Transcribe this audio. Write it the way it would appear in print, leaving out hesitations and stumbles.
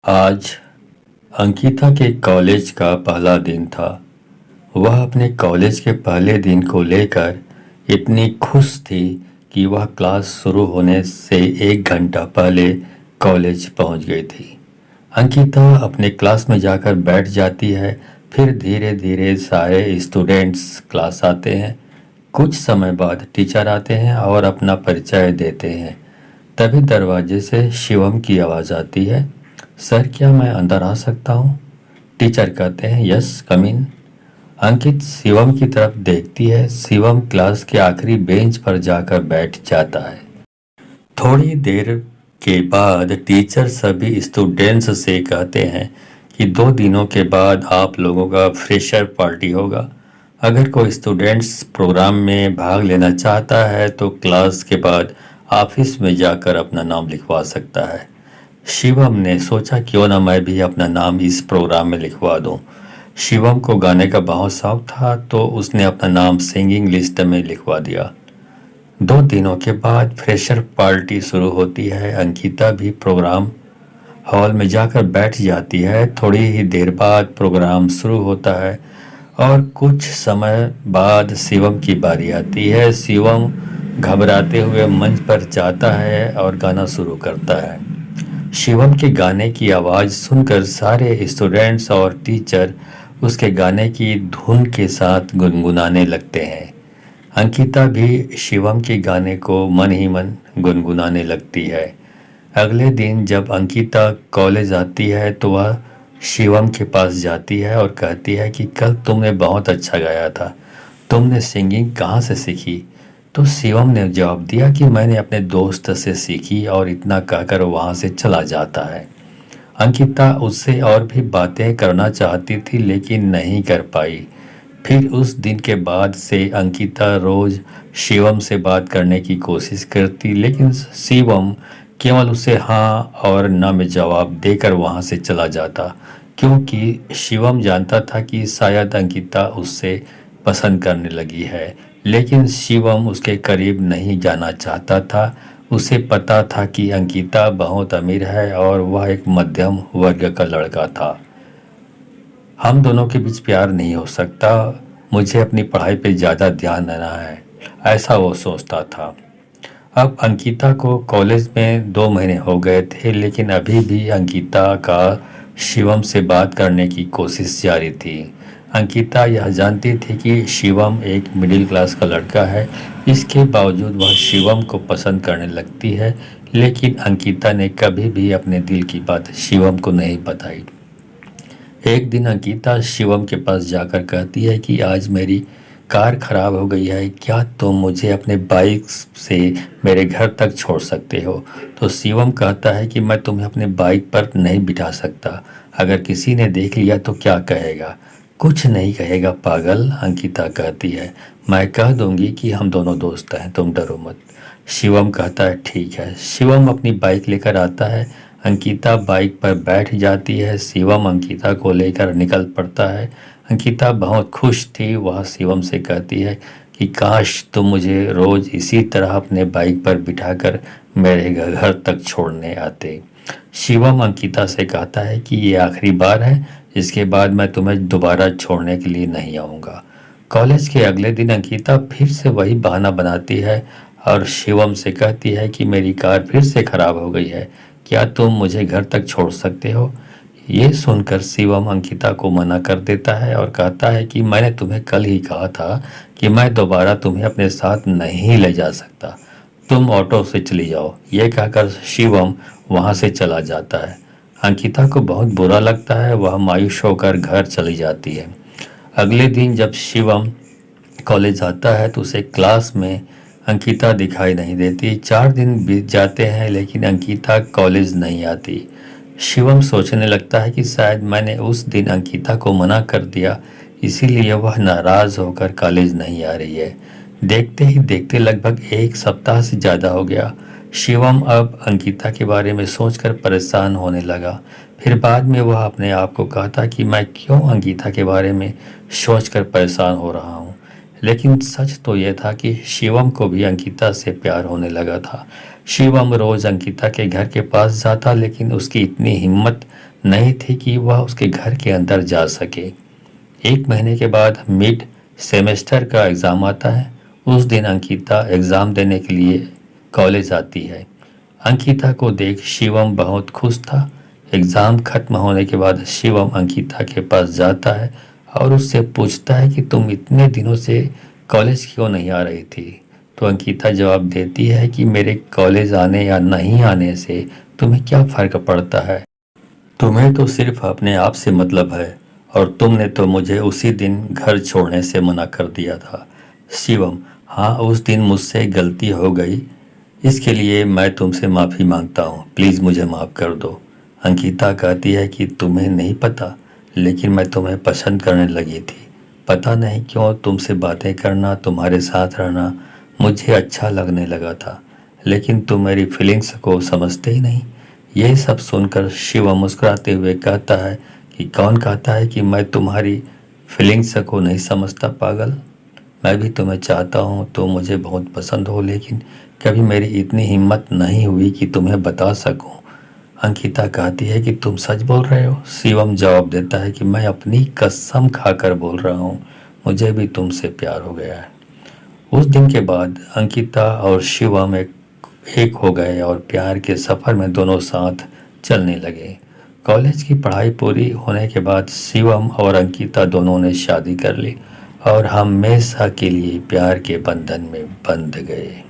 आज अंकिता के कॉलेज का पहला दिन था। वह अपने कॉलेज के पहले दिन को लेकर इतनी खुश थी कि वह क्लास शुरू होने से 1 घंटा पहले कॉलेज पहुंच गई थी। अंकिता अपने क्लास में जाकर बैठ जाती है। फिर धीरे धीरे सारे स्टूडेंट्स क्लास आते हैं। कुछ समय बाद टीचर आते हैं और अपना परिचय देते हैं। तभी दरवाजे से शिवम की आवाज़ आती है, सर क्या मैं अंदर आ सकता हूँ? टीचर कहते हैं, यस कम इन। अंकित शिवम की तरफ देखती है। शिवम क्लास के आखिरी बेंच पर जाकर बैठ जाता है। थोड़ी देर के बाद टीचर सभी स्टूडेंट्स से कहते हैं कि 2 दिनों के बाद आप लोगों का फ्रेशर पार्टी होगा। अगर कोई स्टूडेंट्स प्रोग्राम में भाग लेना चाहता है तो क्लास के बाद ऑफिस में जाकर अपना नाम लिखवा सकता है। शिवम ने सोचा क्यों ना मैं भी अपना नाम इस प्रोग्राम में लिखवा दूं। शिवम को गाने का बहुत शौक था तो उसने अपना नाम सिंगिंग लिस्ट में लिखवा दिया। 2 दिनों के बाद फ्रेशर पार्टी शुरू होती है। अंकिता भी प्रोग्राम हॉल में जाकर बैठ जाती है। थोड़ी ही देर बाद प्रोग्राम शुरू होता है और कुछ समय बाद शिवम की बारी आती है। शिवम घबराते हुए मंच पर जाता है और गाना शुरू करता है। शिवम के गाने की आवाज़ सुनकर सारे स्टूडेंट्स और टीचर उसके गाने की धुन के साथ गुनगुनाने लगते हैं। अंकिता भी शिवम के गाने को मन ही मन गुनगुनाने लगती है। अगले दिन जब अंकिता कॉलेज आती है तो वह शिवम के पास जाती है और कहती है कि कल तुमने बहुत अच्छा गाया था, तुमने सिंगिंग कहाँ से सीखी? तो शिवम ने जवाब दिया कि मैंने अपने दोस्त से सीखी, और इतना कहकर वहाँ से चला जाता है। अंकिता उससे और भी बातें करना चाहती थी लेकिन नहीं कर पाई। फिर उस दिन के बाद से अंकिता रोज शिवम से बात करने की कोशिश करती, लेकिन शिवम केवल उसे हाँ और ना में जवाब देकर वहाँ से चला जाता, क्योंकि शिवम जानता था कि शायद अंकिता उससे पसंद करने लगी है। लेकिन शिवम उसके करीब नहीं जाना चाहता था। उसे पता था कि अंकिता बहुत अमीर है और वह एक मध्यम वर्ग का लड़का था। हम दोनों के बीच प्यार नहीं हो सकता, मुझे अपनी पढ़ाई पे ज़्यादा ध्यान देना है, ऐसा वो सोचता था। अब अंकिता को कॉलेज में 2 महीने हो गए थे लेकिन अभी भी अंकिता का शिवम से बात करने की कोशिश जारी थी। अंकिता यह जानती थी कि शिवम एक मिडिल क्लास का लड़का है, इसके बावजूद वह शिवम को पसंद करने लगती है। लेकिन अंकिता ने कभी भी अपने दिल की बात शिवम को नहीं बताई। एक दिन अंकिता शिवम के पास जाकर कहती है कि आज मेरी कार खराब हो गई है, क्या तुम मुझे अपने बाइक से मेरे घर तक छोड़ सकते हो? तो शिवम कहता है कि मैं तुम्हें अपने बाइक पर नहीं बिठा सकता, अगर किसी ने देख लिया तो क्या कहेगा? कुछ नहीं कहेगा पागल, अंकिता कहती है, मैं कह दूंगी कि हम दोनों दोस्त हैं, तुम डरो मत। शिवम कहता है ठीक है। शिवम अपनी बाइक लेकर आता है। अंकिता बाइक पर बैठ जाती है। शिवम अंकिता को लेकर निकल पड़ता है। अंकिता बहुत खुश थी। वह शिवम से कहती है कि काश तुम मुझे रोज इसी तरह अपने बाइक पर बिठाकर मेरे घर तक छोड़ने आते। शिवम अंकिता से कहता है कि ये आखिरी बार है, इसके बाद मैं तुम्हें दोबारा छोड़ने के लिए नहीं आऊँगा। कॉलेज के अगले दिन अंकिता फिर से वही बहाना बनाती है और शिवम से कहती है कि मेरी कार फिर से खराब हो गई है, क्या तुम मुझे घर तक छोड़ सकते हो? ये सुनकर शिवम अंकिता को मना कर देता है और कहता है कि मैंने तुम्हें कल ही कहा था कि मैं दोबारा तुम्हें अपने साथ नहीं ले जा सकता, तुम ऑटो से चली जाओ। ये कहकर शिवम वहाँ से चला जाता है। अंकिता को बहुत बुरा लगता है, वह मायूस होकर घर चली जाती है। अगले दिन जब शिवम कॉलेज आता है तो उसे क्लास में अंकिता दिखाई नहीं देती। 4 दिन बीत जाते हैं लेकिन अंकिता कॉलेज नहीं आती। शिवम सोचने लगता है कि शायद मैंने उस दिन अंकिता को मना कर दिया, इसीलिए वह नाराज़ होकर कॉलेज नहीं आ रही है। देखते ही देखते लगभग 1 सप्ताह से ज़्यादा हो गया। शिवम अब अंकिता के बारे में सोचकर परेशान होने लगा। फिर बाद में वह अपने आप को कहता कि मैं क्यों अंकिता के बारे में सोचकर परेशान हो रहा हूँ। लेकिन सच तो यह था कि शिवम को भी अंकिता से प्यार होने लगा था। शिवम रोज अंकिता के घर के पास जाता, लेकिन उसकी इतनी हिम्मत नहीं थी कि वह उसके घर के अंदर जा सके। 1 महीने के बाद मिड सेमेस्टर का एग्ज़ाम आता है। उस दिन अंकिता एग्ज़ाम देने के लिए कॉलेज आती है। अंकिता को देख शिवम बहुत खुश था। एग्ज़ाम खत्म होने के बाद शिवम अंकिता के पास जाता है और उससे पूछता है कि तुम इतने दिनों से कॉलेज क्यों नहीं आ रही थी। तो अंकिता जवाब देती है कि मेरे कॉलेज आने या नहीं आने से तुम्हें क्या फ़र्क पड़ता है, तुम्हें तो सिर्फ अपने आप से मतलब है, और तुमने तो मुझे उसी दिन घर छोड़ने से मना कर दिया था। शिवम: हाँ, उस दिन मुझसे गलती हो गई, इसके लिए मैं तुमसे माफ़ी मांगता हूँ, प्लीज़ मुझे माफ़ कर दो। अंकिता कहती है कि तुम्हें नहीं पता, लेकिन मैं तुम्हें पसंद करने लगी थी। पता नहीं क्यों तुमसे बातें करना, तुम्हारे साथ रहना मुझे अच्छा लगने लगा था, लेकिन तुम मेरी फीलिंग्स को समझते ही नहीं। यह सब सुनकर शिव मुस्कुराते हुए कहता है कि कौन कहता है कि मैं तुम्हारी फीलिंग्स को नहीं समझता पागल। मैं भी तुम्हें चाहता हूँ, तो मुझे बहुत पसंद हो, लेकिन कभी मेरी इतनी हिम्मत नहीं हुई कि तुम्हें बता सकूं। अंकिता कहती है कि तुम सच बोल रहे हो। शिवम जवाब देता है कि मैं अपनी कसम खाकर बोल रहा हूँ, मुझे भी तुमसे प्यार हो गया है। उस दिन के बाद अंकिता और शिवम एक हो गए और प्यार के सफ़र में दोनों साथ चलने लगे। कॉलेज की पढ़ाई पूरी होने के बाद शिवम और अंकिता दोनों ने शादी कर ली और हमेशा के लिए प्यार के बंधन में बंध गए।